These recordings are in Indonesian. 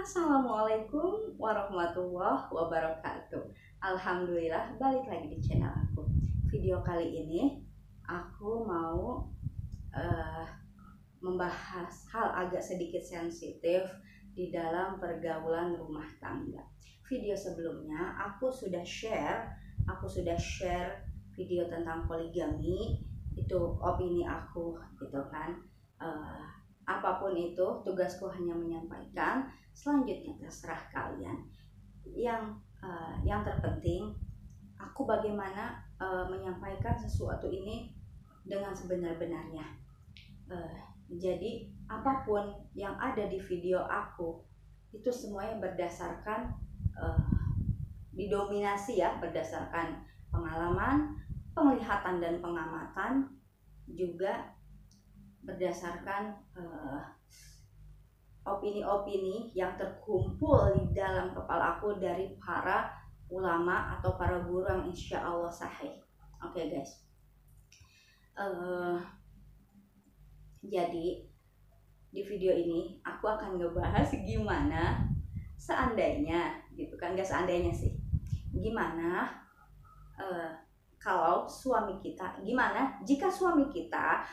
Assalamualaikum warahmatullahi wabarakatuh. Alhamdulillah, balik lagi di channel aku. Video kali ini aku mau membahas hal agak sedikit sensitif di dalam pergaulan rumah tangga. Video sebelumnya aku sudah share video tentang poligami. Itu opini aku gitu kan. Apapun itu, tugasku hanya menyampaikan. Selanjutnya terserah kalian. Yang terpenting, aku bagaimana menyampaikan sesuatu ini dengan sebenar-benarnya. Jadi apapun yang ada di video aku itu semuanya berdasarkan didominasi ya, berdasarkan pengalaman, penglihatan dan pengamatan, juga berdasarkan opini-opini yang terkumpul di dalam kepala aku dari para ulama atau para guru yang insya Allah sahih. Oke guys, jadi di video ini aku akan ngebahas gimana seandainya gitu kan, gak seandainya sih, gimana kalau suami kita, gimana jika suami kita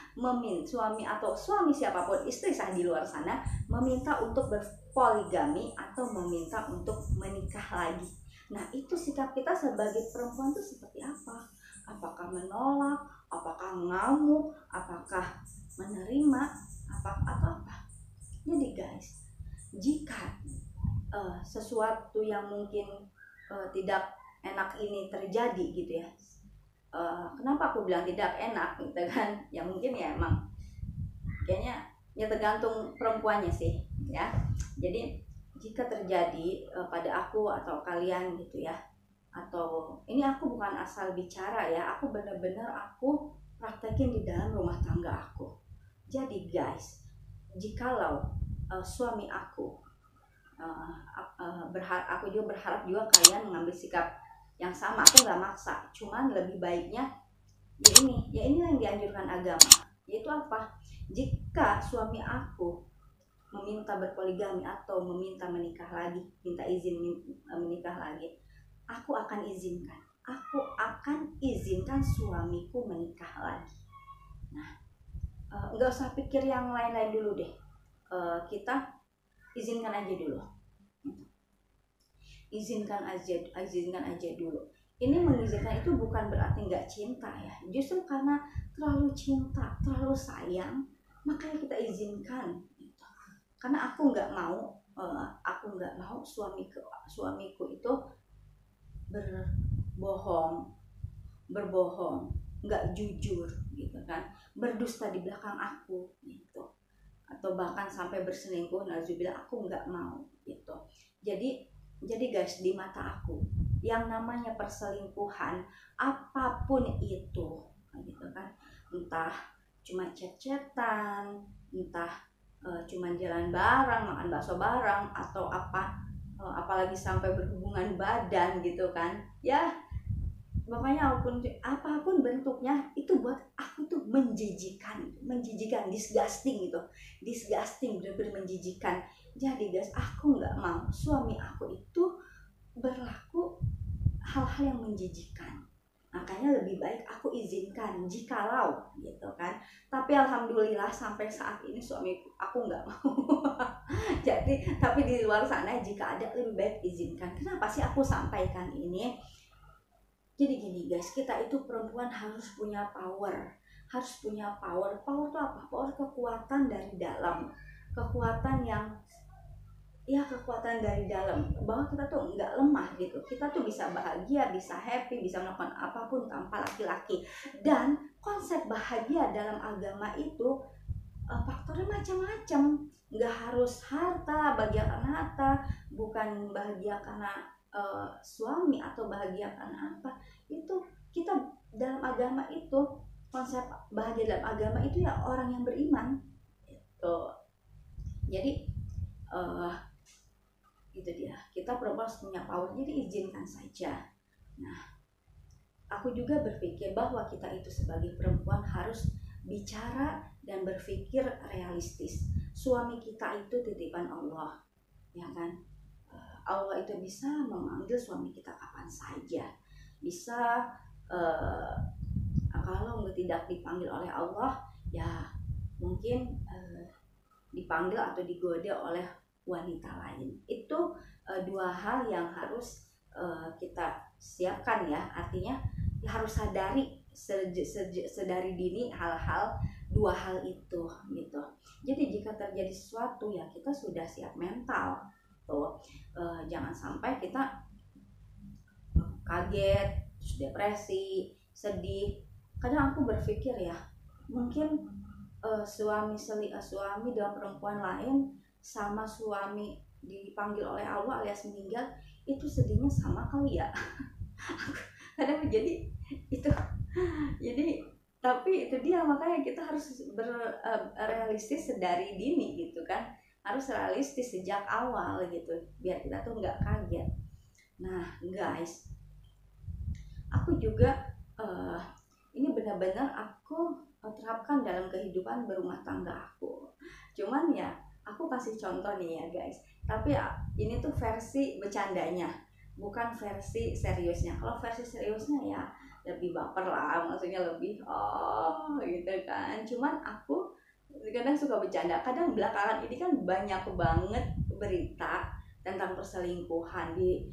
suami atau suami siapapun, istri sah di luar sana, meminta untuk berpoligami atau meminta untuk menikah lagi. Nah, itu sikap kita sebagai perempuan itu seperti apa? Apakah menolak? Apakah ngamuk? Apakah menerima? Atau apa? Jadi guys, jika sesuatu yang mungkin tidak enak ini terjadi gitu ya, kenapa aku bilang tidak enak gitu kan, ya mungkin ya emang kayaknya ya tergantung perempuannya sih ya. Jadi jika terjadi pada aku atau kalian gitu ya, atau ini aku bukan asal bicara ya, aku benar-benar aku praktekin di dalam rumah tangga aku. Jadi guys, jikalau suami aku aku juga berharap juga kalian mengambil sikap yang sama. Aku nggak maksa, cuman lebih baiknya ya ini yang dianjurkan agama, yaitu apa? Jika suami aku meminta berpoligami atau meminta menikah lagi, minta izin menikah lagi, aku akan izinkan suamiku menikah lagi. Nah, nggak usah pikir yang lain-lain dulu deh, kita izinkan aja dulu. Izinkan aja dulu. Ini mengizinkan itu bukan berarti nggak cinta ya, justru karena terlalu cinta, terlalu sayang, makanya kita izinkan gitu. Karena aku nggak mau suamiku itu berbohong, nggak jujur gitu kan, berdusta di belakang aku gitu, atau bahkan sampai berselingkuh. Nauzubillah, aku nggak mau gitu. Jadi guys, di mata aku yang namanya perselingkuhan apapun itu gitu kan, entah cuma chat-chatan, entah cuma jalan bareng, makan bakso bareng, atau apalagi sampai berhubungan badan gitu kan ya, makanya apapun bentuknya itu buat aku tuh menjijikan, disgusting gitu, bener-bener menjijikan. Jadi guys, aku nggak mau suami aku itu berlaku hal-hal yang menjijikan. Makanya lebih baik aku izinkan jikalau gitu kan. Tapi alhamdulillah sampai saat ini suami aku nggak mau. Jadi tapi di luar sana jika ada, lebih baik izinkan. Kenapa sih aku sampaikan ini? Jadi gini guys, kita itu perempuan harus punya power. Power itu apa? Power kekuatan dari dalam. Kekuatan dari dalam, bahwa kita tuh nggak lemah gitu, kita tuh bisa bahagia, bisa happy, bisa melakukan apapun tanpa laki-laki. Dan konsep bahagia dalam agama itu faktornya macam-macam, nggak harus harta, bahagia karena harta, bukan bahagia karena suami atau bahagia karena apa. Itu kita dalam agama itu, konsep bahagia dalam agama itu ya orang yang beriman gitu. Jadi itu dia, kita perempuan harus punya power, jadi izinkan saja. Nah, aku juga berpikir bahwa kita itu sebagai perempuan harus bicara dan berpikir realistis. Suami kita itu titipan Allah, ya kan. Allah itu bisa memanggil suami kita kapan saja, bisa kalau tidak dipanggil oleh Allah ya mungkin dipanggil atau digoda oleh wanita lain. Itu dua hal yang harus kita siapkan ya, artinya harus sadari sedari dini hal-hal dua hal itu gitu. Jadi jika terjadi sesuatu ya kita sudah siap mental tuh. Jangan sampai kita kaget, depresi, sedih. Kadang aku berpikir ya, mungkin suami dengan perempuan lain sama suami dipanggil oleh Allah alias meninggal itu sedihnya sama kali ya. Kadang jadi itu, jadi tapi itu dia, makanya kita harus realistis dari dini gitu kan, harus realistis sejak awal gitu biar kita tuh nggak kaget. Nah guys, aku juga ini benar-benar aku terapkan dalam kehidupan berumah tangga aku. Cuman ya aku kasih contoh nih ya guys, tapi ya, ini tuh versi bercandanya, bukan versi seriusnya. Kalau versi seriusnya ya lebih baper lah, maksudnya lebih gitu kan. Cuman aku kadang suka bercanda. Kadang belakangan ini kan banyak banget berita tentang perselingkuhan di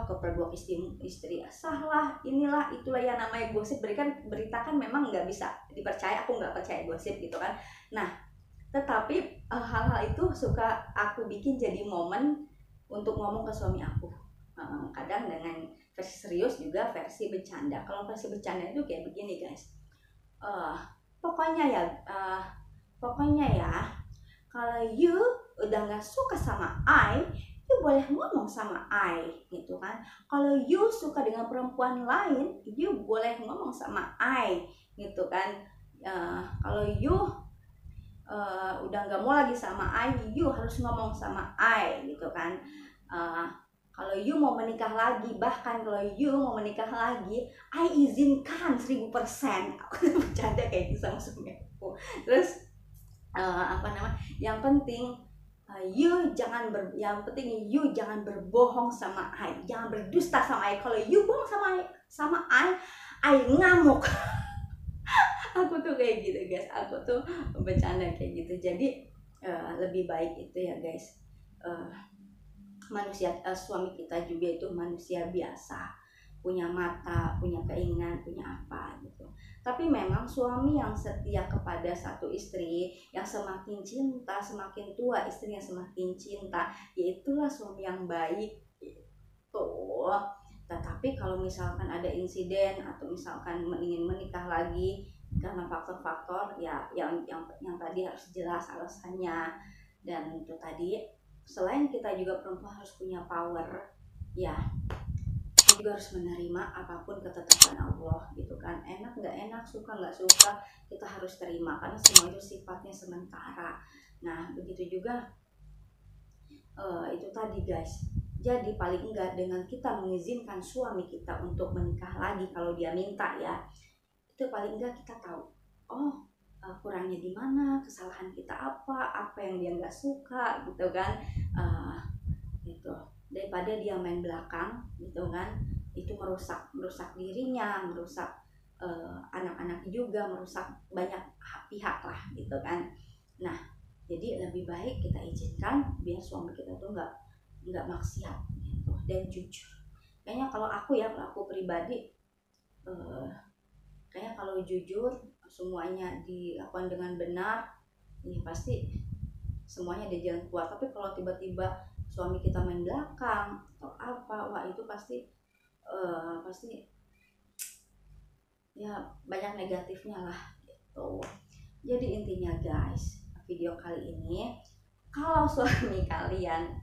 kepergok istri salah, inilah itulah yang namanya gosip. Berita kan memang nggak bisa dipercaya, aku nggak percaya gosip gitu kan. Nah tetapi hal-hal itu suka aku bikin jadi momen untuk ngomong ke suami aku, kadang dengan versi serius juga versi bercanda. Kalau versi bercanda itu kayak begini guys, pokoknya ya kalau you udah nggak suka sama I, you boleh ngomong sama I gitu kan. Kalau you suka dengan perempuan lain, you boleh ngomong sama I gitu kan. Kalau you udah nggak mau lagi sama I, you harus ngomong sama I gitu kan. Kalau you mau menikah lagi, bahkan kalau you mau menikah lagi, I izinkan 1000%. Aku bercanda kayak gitu sama suami aku. Terus yang penting you jangan berbohong sama I, jangan berdusta sama I. Kalau you bohong sama I ngamuk. Aku tuh kayak gitu guys, aku tuh bercanda kayak gitu. Jadi lebih baik itu ya guys, manusia suami kita juga itu manusia biasa, punya mata, punya keinginan, punya apa gitu. Tapi memang suami yang setia kepada satu istri, yang semakin cinta, semakin tua istrinya semakin cinta, yaitulah suami yang baik gitu. Tetapi kalau misalkan ada insiden atau misalkan ingin menikah lagi karena faktor-faktor ya yang tadi harus jelas alasannya. Dan itu tadi, selain kita juga perempuan harus punya power ya, kita juga harus menerima apapun ketetapan Allah gitu kan. Enak nggak enak, suka nggak suka, kita harus terima karena semua itu sifatnya sementara. Nah begitu juga itu tadi guys. Jadi paling enggak dengan kita mengizinkan suami kita untuk menikah lagi kalau dia minta ya, itu paling enggak kita tahu kurangnya di mana, kesalahan kita apa yang dia nggak suka gitu kan. Gitu, daripada dia main belakang gitu kan, itu merusak dirinya, merusak anak-anak juga, merusak banyak pihak lah gitu kan. Nah jadi lebih baik kita izinkan biar suami kita tuh nggak maksiat gitu, dan jujur. Kayaknya kalau aku pribadi, kayaknya kalau jujur semuanya dilakukan dengan benar, ini pasti semuanya ada jalan keluar. Tapi kalau tiba-tiba suami kita main belakang atau apa, wah itu pasti ya banyak negatifnya lah gitu. Jadi intinya guys, video kali ini, kalau suami kalian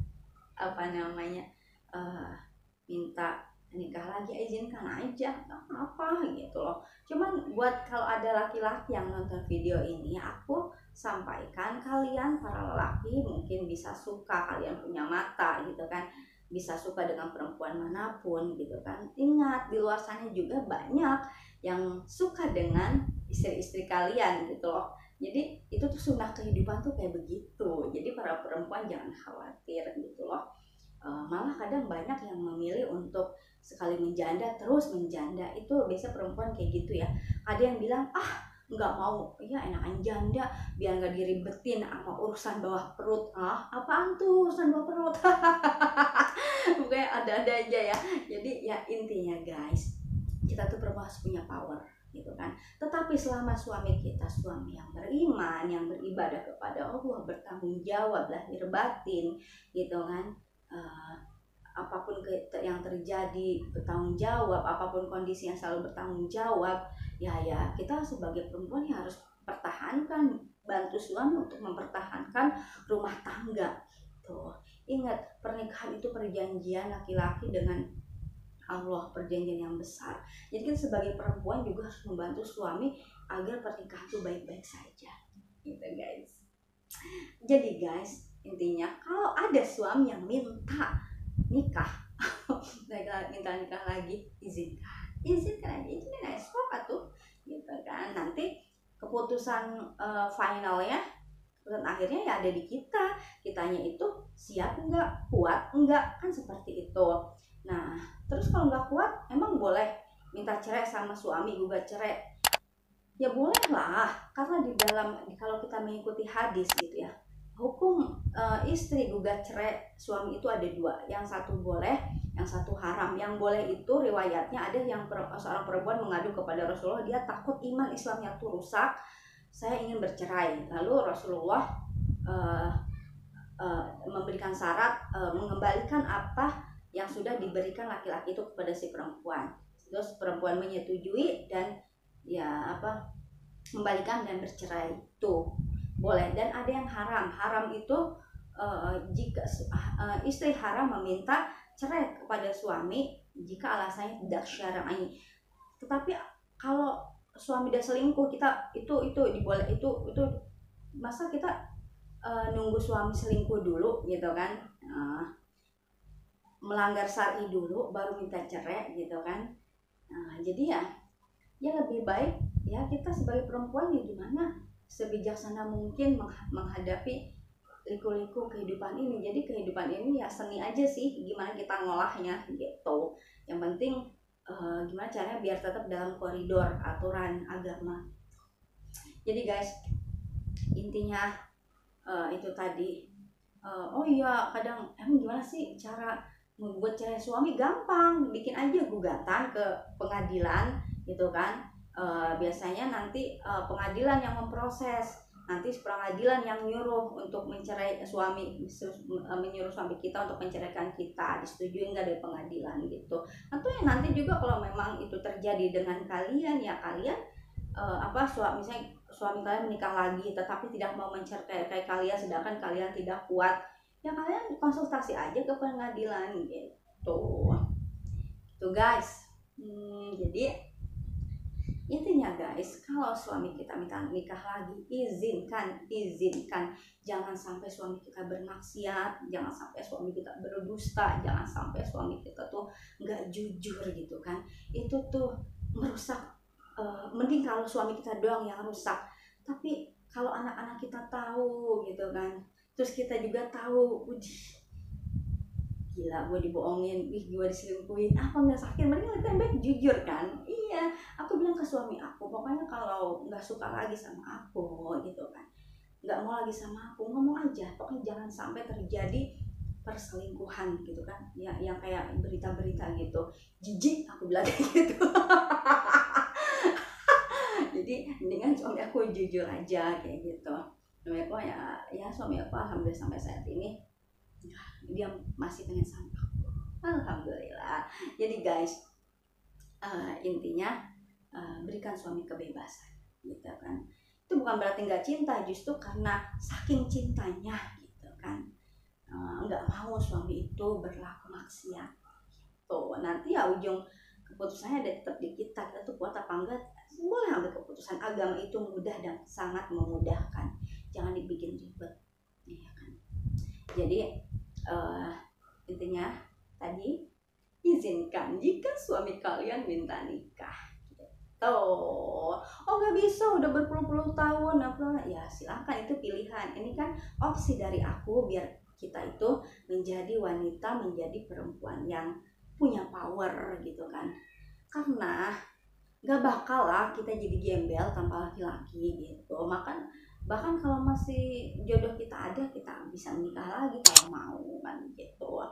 minta nikah lagi, izinkan aja, apa gitu loh. Cuman buat kalau ada laki-laki yang nonton video ini, aku sampaikan, kalian para lelaki mungkin bisa suka, kalian punya mata gitu kan, bisa suka dengan perempuan manapun gitu kan. Ingat, di luar sana juga banyak yang suka dengan istri-istri kalian gitu loh, Jadi itu tuh sunnah kehidupan tuh kayak begitu. Jadi para perempuan jangan khawatir gitu loh. Malah kadang banyak yang memilih untuk sekali menjanda terus menjanda. Itu biasa perempuan kayak gitu ya. Ada yang bilang nggak mau, ya enakan janda biar nggak diribetin sama urusan bawah perut. Apaan tuh urusan bawah perut? Pokoknya ada-ada aja ya. Jadi ya intinya guys, kita tuh perempuan harus punya power gitu kan. Tetapi selama suami kita suami yang beriman, yang beribadah kepada Allah, bertanggung jawab lahir batin gitu kan, apapun yang terjadi bertanggung jawab, apapun kondisi yang selalu bertanggung jawab, ya kita sebagai perempuan yang harus pertahankan, bantu suami untuk mempertahankan rumah tangga. Tuh, ingat pernikahan itu perjanjian laki-laki dengan Allah, perjanjian yang besar. Jadi kita sebagai perempuan juga harus membantu suami agar pernikahan itu baik-baik saja, gitu guys. Jadi guys, intinya kalau ada suami yang minta nikah, minta nikah lagi, izinkan aja, suka tuh, gitu kan. Nanti keputusan finalnya, keputusan akhirnya ya ada di kita. Kitanya itu siap nggak, kuat nggak, kan seperti itu. Nah, terus kalau nggak kuat, emang boleh minta cerai sama suami, gugat cerai? Ya boleh lah, karena di dalam, kalau kita mengikuti hadis gitu ya, hukum istri gugat cerai suami itu ada dua, yang satu boleh, yang satu haram. Yang boleh itu riwayatnya ada yang seorang perempuan mengadu kepada Rasulullah, dia takut iman Islamnya tuh rusak, saya ingin bercerai. Lalu Rasulullah memberikan syarat, mengembalikan apa yang sudah diberikan laki-laki itu kepada si perempuan. Terus perempuan menyetujui dan membalikan dan bercerai, itu boleh. Dan ada yang haram itu jika istri haram meminta cerai kepada suami jika alasannya tidak syar'i. Tetapi kalau suami udah selingkuh, kita itu diboleh, itu masa kita nunggu suami selingkuh dulu gitu kan, melanggar syar'i dulu baru minta cerai gitu kan. Jadi ya lebih baik ya kita sebagai perempuan ya gimana sebijaksana mungkin menghadapi liku-liku kehidupan ini. Jadi kehidupan ini ya seni aja sih, gimana kita ngolahnya gitu. Yang penting gimana caranya biar tetap dalam koridor aturan agama. Jadi guys, intinya itu tadi. Oh iya, kadang emang gimana sih cara membuat cerai suami? Gampang, bikin aja gugatan ke pengadilan gitu kan. Biasanya nanti pengadilan yang memproses, nanti pengadilan yang nyuruh untuk mencerai suami, menyuruh suami kita untuk menceraikan kita, disetujui enggak dari pengadilan gitu. Nanti juga kalau memang itu terjadi dengan kalian, ya kalian misalnya suami kalian menikah lagi tetapi tidak mau mencerai kalian sedangkan kalian tidak kuat, ya kalian konsultasi aja ke pengadilan gitu. Itu guys. Jadi intinya guys, kalau suami kita minta nikah lagi, izinkan. Jangan sampai suami kita bermaksiat, jangan sampai suami kita berdusta, jangan sampai suami kita tuh nggak jujur gitu kan. Itu tuh merusak. Mending kalau suami kita doang yang rusak, tapi kalau anak-anak kita tahu gitu kan, terus kita juga tahu, gila gue dibohongin, gue diselingkuhin, apa nggak sakit, mending lebih baik jujur kan. Iya, aku bilang ke suami aku, pokoknya kalau nggak suka lagi sama aku gitu kan, nggak mau lagi sama aku, ngomong aja, pokoknya jangan sampai terjadi perselingkuhan gitu kan, ya yang kayak berita-berita gitu, jijik aku bilang gitu. Jadi mendingan suami aku jujur aja kayak gitu. Suami aku ya suami aku alhamdulillah sampai saat ini dia masih pengen sama aku, alhamdulillah. Jadi guys, intinya berikan suami kebebasan gitu kan. Itu bukan berarti nggak cinta, justru karena saking cintanya gitu kan, nggak mau suami itu berlaku maksiat tuh. Nanti ya ujung keputusannya ada tetap di kita tuh kuat apa enggak. Boleh ambil keputusan, agama itu mudah dan sangat memudahkan, jangan dibikin ribet ya kan. Jadi intinya tadi, izinkan jika suami kalian minta nikah, gitu. Oh nggak bisa, udah berpuluh-puluh tahun apa, ya silakan, itu pilihan. Ini kan opsi dari aku biar kita itu menjadi wanita, menjadi perempuan yang punya power gitu kan. Karena nggak bakal lah kita jadi gembel tanpa laki-laki gitu. Bahkan kalau masih jodoh kita ada, kita bisa menikah lagi kalau mau kan gitu.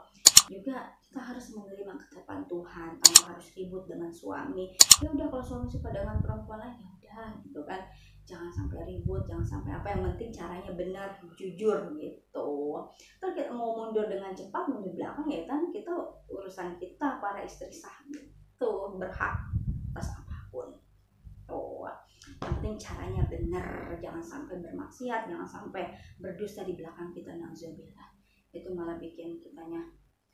Juga kita harus menerima ketetapan Tuhan tanpa harus ribut dengan suami. Ya udah, kalau suami suka dengan perempuan lain ya udah gitu kan. Jangan sampai ribut, jangan sampai apa, yang penting caranya benar, jujur gitu. Terus kita mau mundur dengan cepat, mundur belakang ya kan, kita urusan kita para istri sah gitu, berhak atas apapun tuh. Yang penting caranya benar, jangan sampai bermaksiat, jangan sampai berdusta di belakang kita, nauzubillah. Itu malah bikin kitanya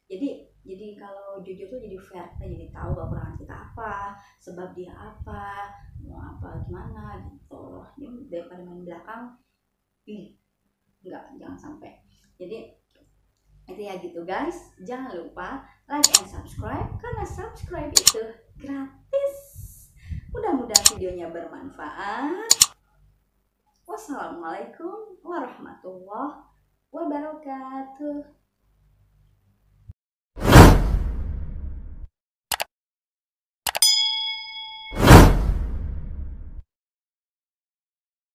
jadi kalau jujur tuh jadi fair, kita jadi tahu kekurangan kita apa, sebab dia apa, mau apa gimana gitu. Jadi daripada main belakang, jangan sampai. Jadi itu ya gitu guys, jangan lupa like and subscribe, karena subscribe itu gratis. Mudah-mudahan videonya bermanfaat. Wassalamualaikum warahmatullahi wabarakatuh.